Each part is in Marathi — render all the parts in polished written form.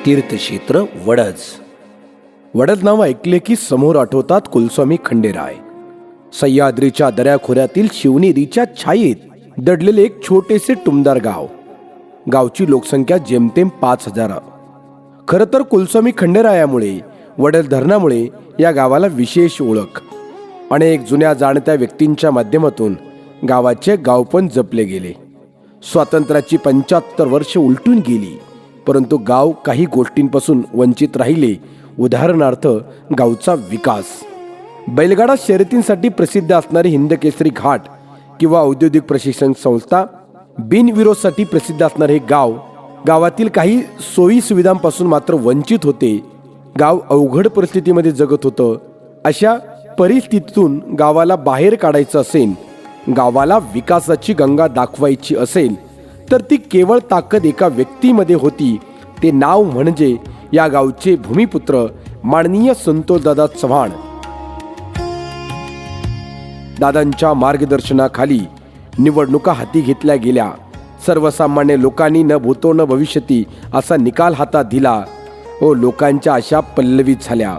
तीर्थक्षेत्र वडज. वडज नाव ऐकले की समोर आठवतात कुलस्वामी खंडेराय. सह्याद्रीच्या दऱ्याखोऱ्यातील शिवनेरीच्या छायेत दडलेले एक छोटेसे टुमदार गाव. गावची लोकसंख्या जेमतेम 5000. खरं तर कुलस्वामी खंडेरायामुळे वडज धरणामुळे या गावाला विशेष ओळख. अनेक जुन्या जाणत्या व्यक्तींच्या माध्यमातून गावाचे गावपण जपले गेले. स्वातंत्र्याची 75 वर्ष उलटून गेली, परंतु गाव काही गोष्टींपासून वंचित राहिले. उदाहरणार्थ गावचा विकास. बैलगाडा शर्यतींसाठी प्रसिद्ध असणारे हिंदकेसरी घाट किंवा औद्योगिक प्रशिक्षण संस्था, बिनविरोधसाठी प्रसिद्ध असणारे गाव गावातील काही सोयी सुविधांपासून मात्र वंचित होते. गाव अवघड परिस्थितीमध्ये जगत होतं. अशा परिस्थितीतून गावाला बाहेर काढायचं असेल, गावाला विकासाची गंगा दाखवायची असेल, तर ती केवळ ताकद एका व्यक्तीमध्ये होती. ते नाव म्हणजे या गावचे भूमिपुत्र माननीय संतोषदादा चव्हाण. दादांच्या मार्गदर्शनाखाली निवडणुका हाती घेतल्या गेल्या. सर्वसामान्य लोकांनी न भूतो न भविष्यती असा निकाल हातात दिला व लोकांच्या आशा पल्लवित झाल्या.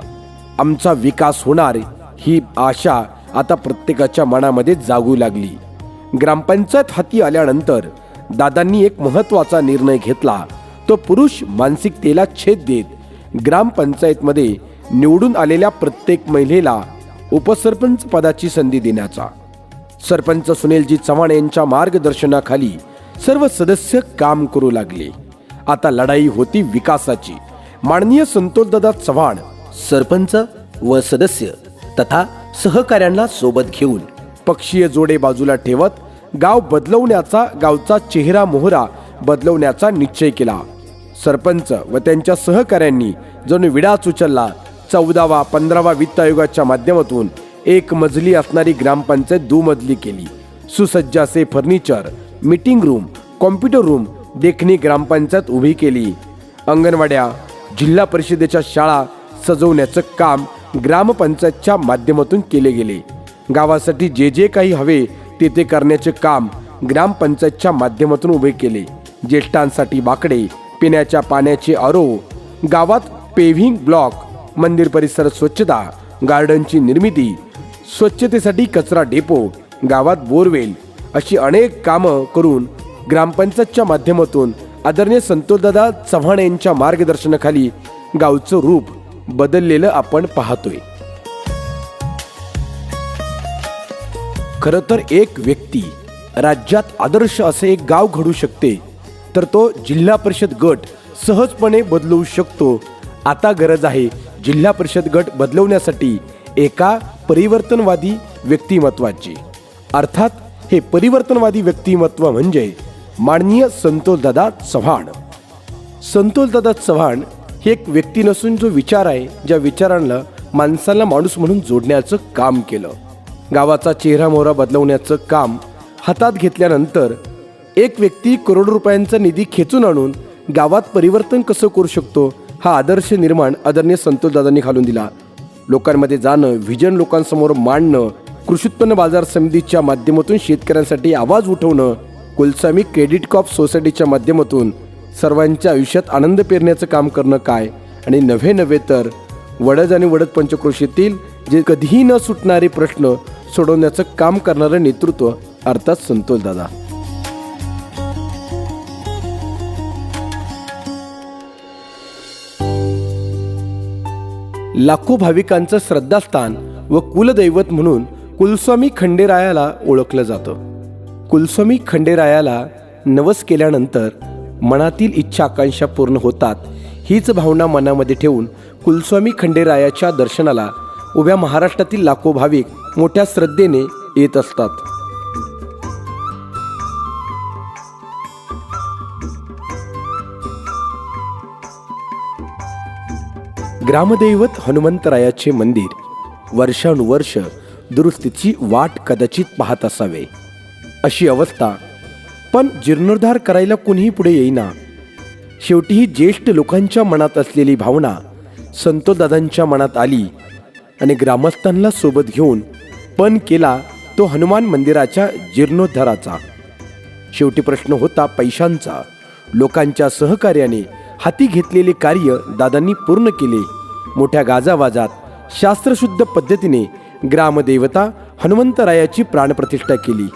आमचा विकास होणार ही आशा आता प्रत्येकाच्या मनामध्ये जागू लागली. ग्रामपंचायत हाती आल्यानंतर दादांनी एक महत्त्वाचा निर्णय घेतला. तो पुरुष मानसिकतेला छेद देत ग्रामपंचायतमध्ये निवडून आलेल्या प्रत्येक महिलेला उपसरपंच पदाची संधी देण्याचा. सरपंच सुनीलजी चव्हाण यांच्या मार्गदर्शनाखाली सर्व सदस्य काम करू लागले. आता लढाई होती विकासाची. माननीय संतोषदादा चव्हाण सरपंच व सदस्य तथा सहकाऱ्यांना सोबत घेऊन पक्षीय जोडे बाजूला ठेवत गाव बदलवण्याचा, गावचा चेहरा मोहरा बदलवण्याचा निश्चय केला. सरपंच व त्यांच्या सहकाऱ्यांनी जणू विडाच उचलला. 14वा 15वा वित्त आयोगाच्या माध्यमातून एक मजली असणारी ग्रामपंचायत दुमजली केली. सुसज्ज असे furniture, meeting room, computer room देखणी ग्रामपंचायत उभी केली. अंगणवाड्या, जिल्हा परिषदेच्या शाळा सजवण्याचं काम ग्रामपंचायतच्या माध्यमातून केले गेले. गावासाठी जे जे काही हवे ते करण्याचे काम ग्रामपंचायतच्या माध्यमातून उभे केले. ज्येष्ठांसाठी बाकडे, पिण्याच्या पाण्याचे आरो, गावात पेव्हिंग ब्लॉक, मंदिर परिसर स्वच्छता, गार्डनची निर्मिती, स्वच्छतेसाठी कचरा डेपो, गावात बोरवेल अशी अनेक कामं करून ग्रामपंचायतच्या माध्यमातून आदरणीय संतोषदादा चव्हाण यांच्या मार्गदर्शनाखाली गावचं रूप बदललेलं आपण पाहतोय. खरं तर एक व्यक्ती राज्यात आदर्श असे एक गाव घडू शकते, तर तो जिल्हा परिषद गट सहजपणे बदलवू शकतो. आता गरज आहे जिल्हा परिषद गट बदलवण्यासाठी एका परिवर्तनवादी व्यक्तिमत्वाची. अर्थात हे परिवर्तनवादी व्यक्तिमत्व म्हणजे माननीय संतोषदादा चव्हाण. संतोषदादा चव्हाण हे एक व्यक्ती नसून जो विचार आहे, ज्या विचारांना माणसाला माणूस म्हणून जोडण्याचं काम केलं. गावाचा चेहरा मोहरा बदलवण्याचं काम हातात घेतल्यानंतर एक व्यक्ती करोडो रुपयांचा निधी खेचून आणून गावात परिवर्तन कसं करू शकतो, हा आदर्श निर्माण आदरणीय संतोषदादांनी घालून दिला. लोकांमध्ये जाणं, व्हिजन लोकांसमोर मांडणं, कृषी उत्पन्न बाजार समितीच्या माध्यमातून शेतकऱ्यांसाठी आवाज उठवणं, कुलस्वामी क्रेडिट कॉप सोसायटीच्या माध्यमातून सर्वांच्या आयुष्यात आनंद पेरण्याचं काम करणं काय, आणि नव्हे तर वडज आणि वडद पंचक्रोशीतील जे कधीही न सुटणारे प्रश्न सोडवण्याचं काम करणारं नेतृत्व अर्थात संतोषदादा. लाखो भाविकांचं श्रद्धास्थान व कुलदैवत म्हणून कुलस्वामी खंडेरायाला ओळखलं जातं. कुलस्वामी खंडेरायाला नवस केल्यानंतर मनातील इच्छा आकांक्षा पूर्ण होतात, हीच भावना मनामध्ये ठेवून कुलस्वामी खंडेरायाच्या दर्शनाला उभ्या महाराष्ट्रातील लाखो भाविक मोठ्या श्रद्धेने येत असतात. ग्रामदैवत हनुमंतरायाचे मंदिर वर्षानुवर्ष दुरुस्तीची वाट कदाचित पाहत असावे अशी अवस्था, पण जीर्णोद्धार करायला कुणीही पुढे येईना. शेवटी ही ज्येष्ठ लोकांच्या मनात असलेली भावना संतोषदादांच्या मनात आली आणि ग्रामस्थांना सोबत घेऊन पण केला तो हनुमान मंदिराच्या जीर्णोद्धाराचा. शेवटी प्रश्न होता पैशांचा. लोकांच्या सहकार्याने हाती घेतलेले कार्य दादांनी पूर्ण केले. मोठ्या गाजावाजात शास्त्रशुद्ध पद्धतीने ग्रामदेवता हनुमंतरायाची प्राणप्रतिष्ठा केली.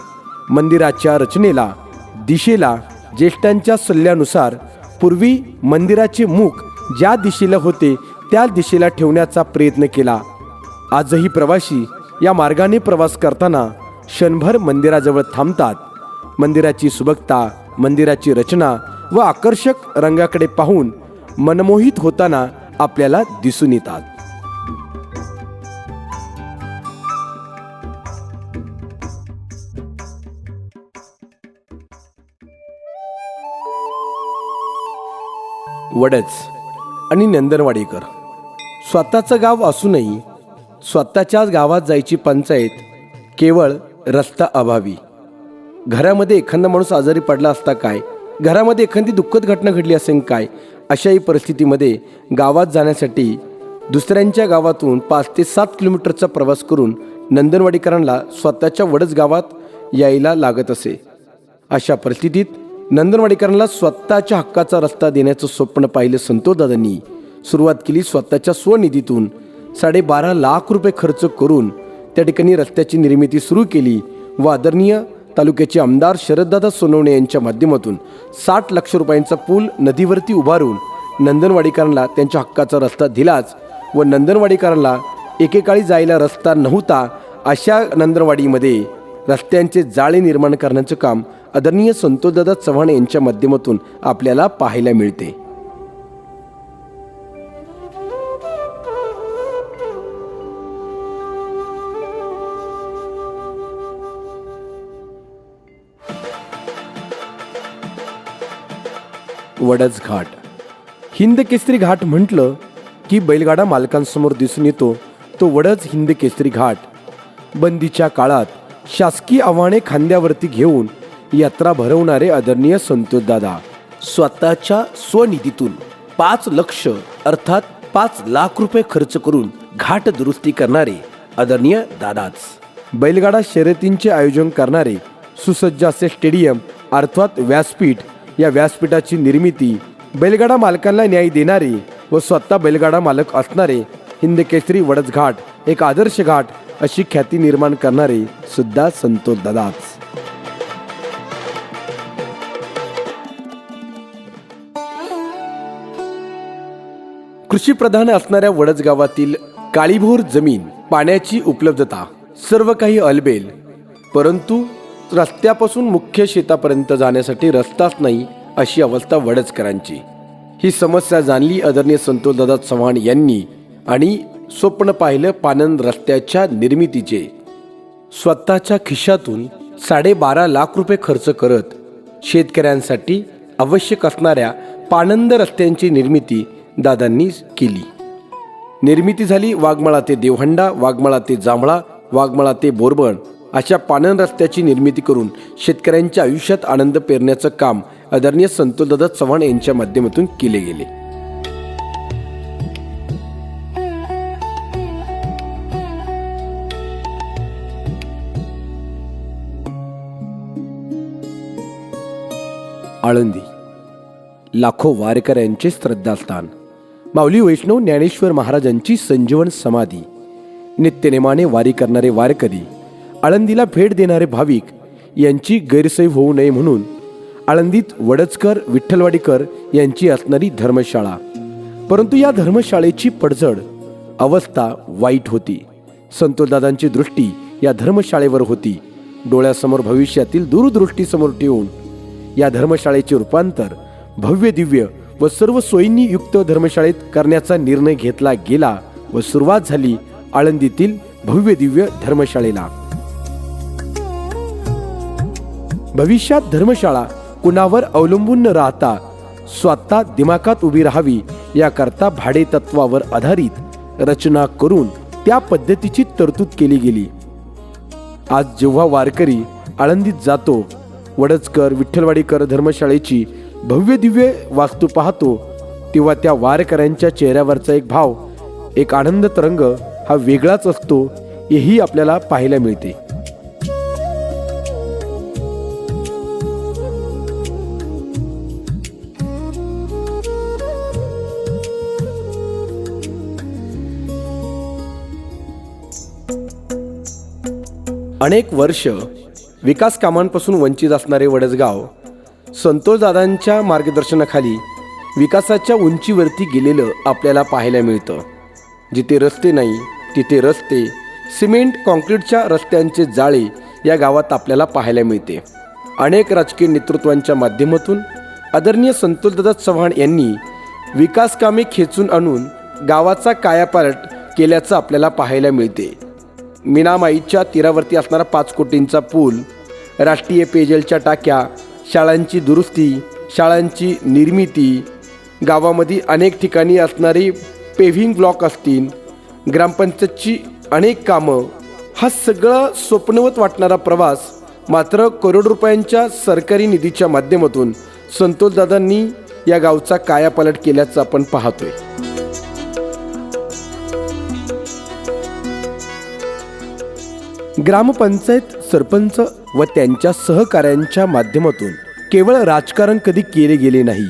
मंदिराच्या रचनेला, दिशेला ज्येष्ठांच्या सल्ल्यानुसार पूर्वी मंदिराचे मुख ज्या दिशेला होते त्या दिशेला ठेवण्याचा प्रयत्न केला. आजही प्रवासी या मार्गाने प्रवास करताना क्षणभर मंदिराजवळ थांबतात. मंदिराची सुबकता, मंदिराची रचना व आकर्षक रंगाकडे पाहून मनमोहित होताना आपल्याला दिसून येतात. वडज आणि नंदनवाडीकर स्वतःचं गाव असूनही स्वतःच्याच गावात जायची पंचायत केवळ रस्ता अभावी. घरामध्ये एखादा माणूस आजारी पडला असता काय, घरामध्ये एखादी दुःखद घटना घडली असेल काय, अशाही परिस्थितीमध्ये गावात जाण्यासाठी दुसऱ्यांच्या गावातून 5 ते 7 किलोमीटरचा प्रवास करून नंदनवाडीकरांना स्वतःच्या वडज गावात यायला लागत असे. अशा परिस्थितीत नंदनवाडीकरांना स्वतःच्या हक्काचा रस्ता देण्याचं स्वप्न पाहिलं संतोषदादांनी सुरुवात केली. स्वतःच्या स्वनिधीतून 12.5 लाख रुपये खर्च करून त्या ठिकाणी रस्त्याची निर्मिती सुरू केली व आदरणीय तालुक्याचे आमदार शरददादा सोनवणे यांच्या माध्यमातून 60 लाख रुपयांचा पूल नदीवरती उभारून नंदनवाडीकरांना त्यांच्या हक्काचा रस्ता दिलाच व नंदनवाडीकरांना एकेकाळी जायला रस्ता नव्हता अशा नंदनवाडीमध्ये रस्त्यांचे जाळे निर्माण करण्याचं काम आदरणीय संतोषदादा चव्हाण यांच्या माध्यमातून आपल्याला पाहायला मिळते. वडज घाट. हिंद केसरी घाट म्हटलं की बैलगाडा मालकांसमोर दिसून येतो तो वडज हिंद केसरी घाट. बंदीच्या काळात शासकीय आव्हाने खांद्यावरती घेऊन यात्रा भरवणारे आदरणीय संतोषदादा स्वतःच्या स्वनिधीतून 5 लक्ष अर्थात 5 लाख रुपये खर्च करून घाट दुरुस्ती करणारे आदरणीय दादाच. बैलगाडा शर्यतींचे आयोजन करणारे सुसज्ज असे स्टेडियम अर्थात व्यासपीठ, या व्यासपीठाची निर्मिती, बैलगाडा मालकांना न्याय देणारे व स्वतः बैलगाडा मालक असणारे हिंद केसरी वडज घाट, एक आदर्श घाट अशी ख्याती निर्माण करणारे सुद्धा संतोषदादाच. कृषीप्रधान असणाऱ्या वडज गावातील काळीभोर जमीन, पाण्याची उपलब्धता, सर्व काही अलबेल, परंतु रस्त्यापासून मुख्य शेतापर्यंत जाण्यासाठी रस्ताच नाही अशी अवस्था वडजकरांची. ही समस्या जाणली आदरणीय संतोषदादा चव्हाण यांनी आणि स्वप्न पाहिलं पानंद रस्त्याच्या निर्मितीचे. स्वतःच्या खिशातून 12.5 लाख रुपये खर्च करत शेतकऱ्यांसाठी आवश्यक असणाऱ्या पानंद रस्त्यांची निर्मिती दादांनी केली. निर्मिती झाली वाघमाळा ते देवहंडा, वाघमाळा ते जांभळा, वाघमाळा ते बोरबण अशा पानंद रस्त्याची निर्मिती करून शेतकऱ्यांच्या आयुष्यात आनंद पेरण्याचं काम आदरणीय संतोषदादा चव्हाण यांच्या माध्यमातून केले गेले. आळंदी लाखो वारकऱ्यांचे श्रद्धास्थान, माऊली वैष्णव ज्ञानेश्वर महाराजांची संजीवन समाधी, नित्यनेमाने वारी करणारे वारकरी, आळंदीला भेट देणारे भाविक यांची गैरसोय होऊ नये म्हणून आळंदीत वडजकर विठ्ठलवाडीकर यांची असणारी धर्मशाळा. परंतु या धर्मशाळेची पडझड अवस्था वाईट होती. संतोषदादांची दृष्टी या धर्मशाळेवर होती. डोळ्यासमोर भविष्यातील दूरदृष्टी समोर ठेवून या धर्मशाळेचे रूपांतर भव्य दिव्य व सर्व सोयींनी युक्त धर्मशाळेत करण्याचा निर्णय घेतला गेला व सुरुवात झाली आळंदीतील भव्य दिव्य धर्मशाळेला. भविष्यात धर्मशाळा कुणावर अवलंबून न राहता स्वतः दिमाखात उभी राहावी याकरता भाडे तत्वावर आधारित रचना करून त्या पद्धतीची तरतूद केली गेली. आज जेव्हा वारकरी आळंदीत जातो, वडजकर विठ्ठलवाडीकर धर्मशाळेची भव्य दिव्य वास्तू पाहतो, तेव्हा त्या वारकऱ्यांच्या चेहऱ्यावरचा एक भाव, एक आनंद तरंग हा वेगळाच असतो, हेही आपल्याला पाहायला मिळते. अनेक वर्ष विकास कामांपासून वंचित असणारे वडसगाव संतोषदादांच्या मार्गदर्शनाखाली विकासाच्या उंचीवरती गेलेलं आपल्याला पाहायला मिळतं. जिथे रस्ते नाही तिथे रस्ते, सिमेंट कॉन्क्रीटच्या रस्त्यांचे जाळे या गावात आपल्याला पाहायला मिळते. अनेक राजकीय नेतृत्वांच्या माध्यमातून आदरणीय संतोषदादा चव्हाण यांनी विकास कामे खेचून आणून गावाचा कायापालट केल्याचं आपल्याला पाहायला मिळते. मीनामाईच्या तीरावरती असणारा 5 कोटींचा पूल, राष्ट्रीय पेयजलच्या टाक्या, शाळांची दुरुस्ती, शाळांची निर्मिती, गावामध्ये अनेक ठिकाणी असणारी पेव्हिंग ब्लॉक असतील, ग्रामपंचायतची अनेक कामं, हा सगळा स्वप्नवत वाटणारा प्रवास मात्र करोड रुपयांच्या सरकारी निधीच्या माध्यमातून संतोषदादांनी या गावचा कायापालट केल्याचं आपण पाहतोय. ग्रामपंचायत सरपंच व त्यांच्या सहकाऱ्यांच्या माध्यमातून केवळ राजकारण कधी केले गेले नाही,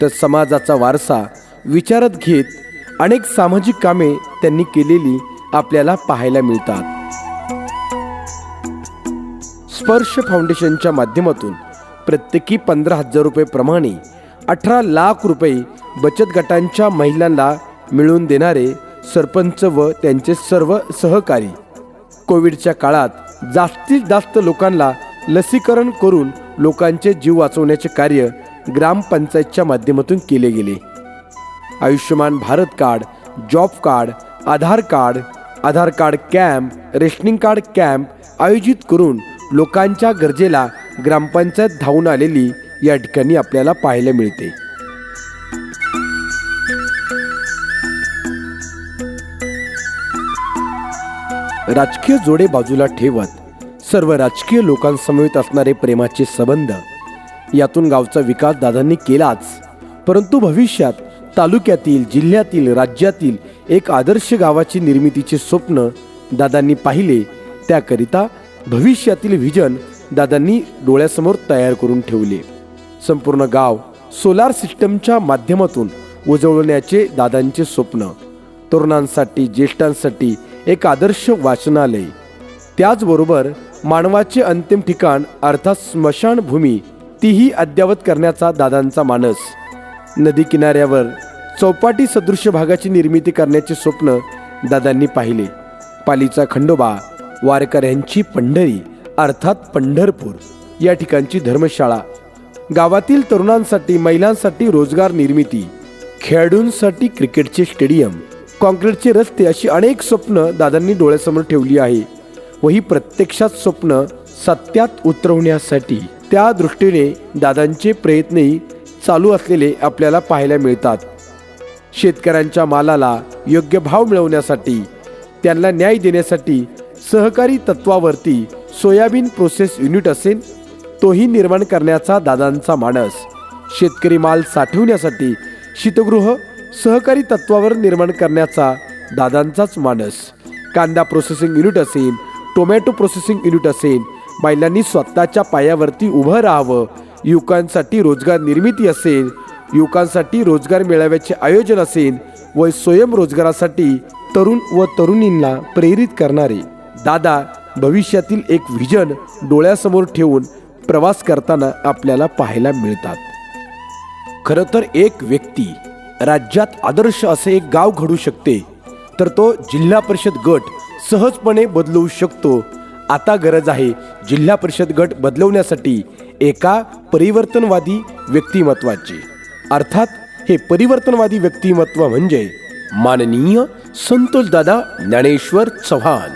तर समाजाचा वारसा विचारात घेत अनेक सामाजिक कामे त्यांनी केलेली आपल्याला पाहायला मिळतात. स्पर्श फाउंडेशनच्या माध्यमातून प्रत्येकी 15,000 रुपये प्रमाणे 18 लाख रुपये बचत गटांच्या महिलांना मिळवून देणारे सरपंच व त्यांचे सर्व सहकारी कोविडच्या काळात जास्तीत जास्त लोकांना लसीकरण करून लोकांचे जीव वाचवण्याचे कार्य ग्रामपंचायतच्या माध्यमातून केले गेले. Ayushman Bharat card, job card, Aadhaar card camp, rationing card camp आयोजित करून लोकांच्या गरजेला ग्रामपंचायत धावून आलेली या ठिकाणी आपल्याला पाहायला मिळते. राजकीय जोडे बाजूला ठेवत सर्व राजकीय लोकांसमवेत असणारे प्रेमाचे संबंध यातून गावचा विकास दादांनी केलाच, परंतु भविष्यात तालुक्यातील, जिल्ह्यातील, राज्यातील एक आदर्श गावाची निर्मितीचे स्वप्न दादांनी पाहिले. त्याकरिता भविष्यातील व्हिजन दादांनी डोळ्यासमोर तयार करून ठेवले. संपूर्ण गाव सोलार सिस्टमच्या माध्यमातून उजळवण्याचे दादांचे स्वप्न, तरुणांसाठी, ज्येष्ठांसाठी एक आदर्श वाचनालय, त्याचबरोबर मानवाचे अंतिम ठिकाण अर्थात स्मशानभूमी तीही अद्यावत करण्याचा दादांचा मानस. नदी किनाऱ्यावर चौपाटी सदृश्य भागाची निर्मिती करण्याचे स्वप्न दादांनी पाहिले. पालीचा खंडोबा, वारकऱ्यांची पंढरी अर्थात पंढरपूर या ठिकाणची धर्मशाळा, गावातील तरुणांसाठी, महिलांसाठी रोजगार निर्मिती, खेळाडूंसाठी क्रिकेटचे स्टेडियम, कॉन्क्रीटचे रस्ते अशी अनेक स्वप्न दादांनी डोळ्यासमोर ठेवली आहे व ही प्रत्यक्षात स्वप्न सत्यात उतरवण्यासाठी त्या दृष्टीने दादांचे प्रयत्नही चालू असलेले आपल्याला पाहायला मिळतात. शेतकऱ्यांच्या मालाला योग्य भाव मिळवण्यासाठी, त्यांना न्याय देण्यासाठी सहकारी तत्वावरती सोयाबीन प्रोसेस युनिट असेल तोही निर्माण करण्याचा दादांचा मानस. शेतकरी माल साठवण्यासाठी शीतगृह सहकारी तत्वावर निर्माण करण्याचा दादांचाच मानस. कांदा प्रोसेसिंग युनिट असेल, टोमॅटो प्रोसेसिंग युनिट असेल, महिलांनी स्वतःच्या पायावरती उभं राहावं, युवकांसाठी रोजगार निर्मिती असेल, युवकांसाठी रोजगार मेळाव्याचे आयोजन असेल व स्वयंरोजगारासाठी तरुण व तरुणींना प्रेरित करणारे दादा भविष्यातील एक व्हिजन डोळ्यासमोर ठेवून प्रवास करताना आपल्याला पाहायला मिळतात. खरं तर एक व्यक्ती राज्यात आदर्श असे एक गाव घडू शकते, तर तो जिल्हा परिषद गट सहजपणे बदलवू शकतो. आता गरज आहे जिल्हा परिषद गट बदलवण्यासाठी एका परिवर्तनवादी व्यक्तिमत्वाची. अर्थात हे परिवर्तनवादी व्यक्तिमत्व म्हणजे माननीय संतोषदादा ज्ञानेश्वर चव्हाण.